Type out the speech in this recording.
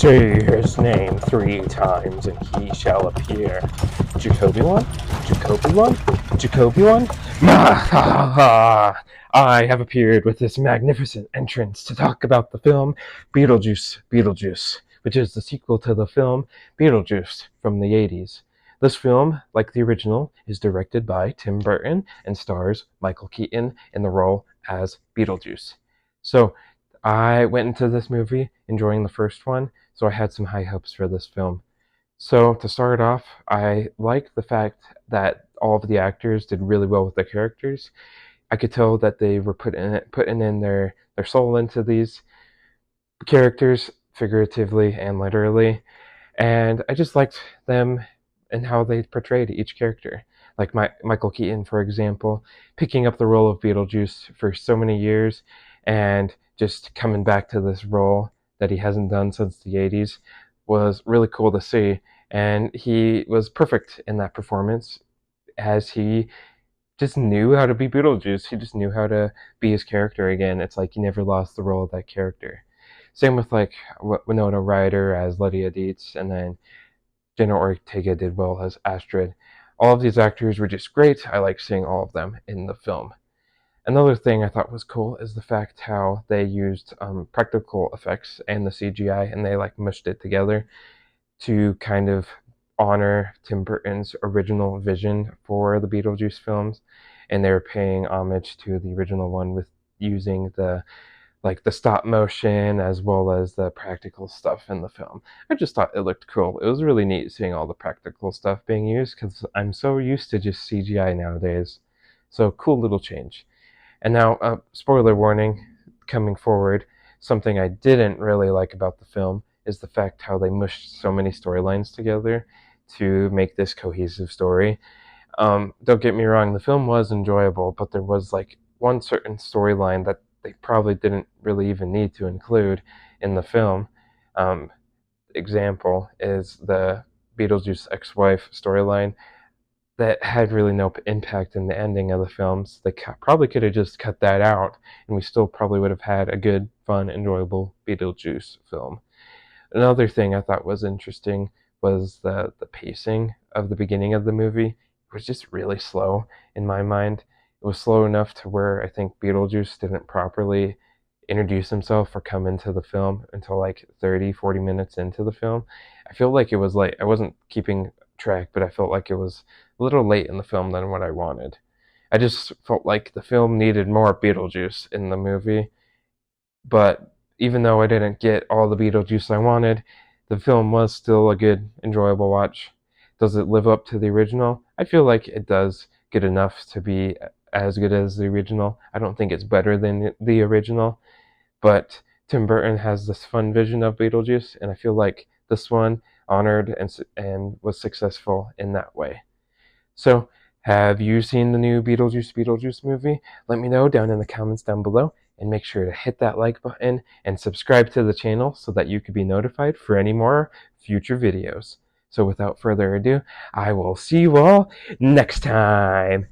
Say his name 3 times and he shall appear. Jakobi-Won? Jakobi-Won? Jakobi-Won? I have appeared with this magnificent entrance to talk about the film Beetlejuice, which is the sequel to the film Beetlejuice from the 80s. This film, like the original, is directed by Tim Burton and stars Michael Keaton in the role as Beetlejuice. So, I went into this movie enjoying the first one, so I had some high hopes for this film. So to start off, I liked the fact that all of the actors did really well with their characters. I could tell that they were putting in their soul into these characters, figuratively and literally, and I just liked them and how they portrayed each character. Like Michael Keaton, for example, picking up the role of Beetlejuice for so many years and just coming back to this role that he hasn't done since the 80s was really cool to see. And he was perfect in that performance as he just knew how to be Beetlejuice. He just knew how to be his character again. It's like he never lost the role of that character. Same with like Winona Ryder as Lydia Dietz, and then Jenna Ortega did well as Astrid. All of these actors were just great. I like seeing all of them in the film. Another thing I thought was cool is the fact how they used practical effects and the CGI, and they like mushed it together to kind of honor Tim Burton's original vision for the Beetlejuice films, and they were paying homage to the original one with using the stop motion as well as the practical stuff in the film. I just thought it looked cool. It was really neat seeing all the practical stuff being used because I'm so used to just CGI nowadays. So cool little change. And now, spoiler warning coming forward, something I didn't really like about the film is the fact how they mushed so many storylines together to make this cohesive story. Don't get me wrong, the film was enjoyable, but there was like one certain storyline that they probably didn't really even need to include in the film. Example is the Beetlejuice ex-wife storyline that had really no impact in the ending of the films. They probably could have just cut that out, and we still probably would have had a good, fun, enjoyable Beetlejuice film. Another thing I thought was interesting was the pacing of the beginning of the movie. It was just really slow in my mind. It was slow enough to where I think Beetlejuice didn't properly introduce himself or come into the film until like 30, 40 minutes into the film. I feel like it was late. I wasn't keeping track, but I felt like it was a little late in the film than what I wanted. I just felt like the film needed more Beetlejuice in the movie, but even though I didn't get all the Beetlejuice I wanted, the film was still a good, enjoyable watch. Does it live up to the original? I feel like it does good enough to be as good as the original. I don't think it's better than the original, but Tim Burton has this fun vision of Beetlejuice, and I feel like this one honored and was successful in that way. So, have you seen the new Beetlejuice movie? Let me know down in the comments down below, and make sure to hit that like button and subscribe to the channel so that you can be notified for any more future videos. So without further ado, I will see you all next time.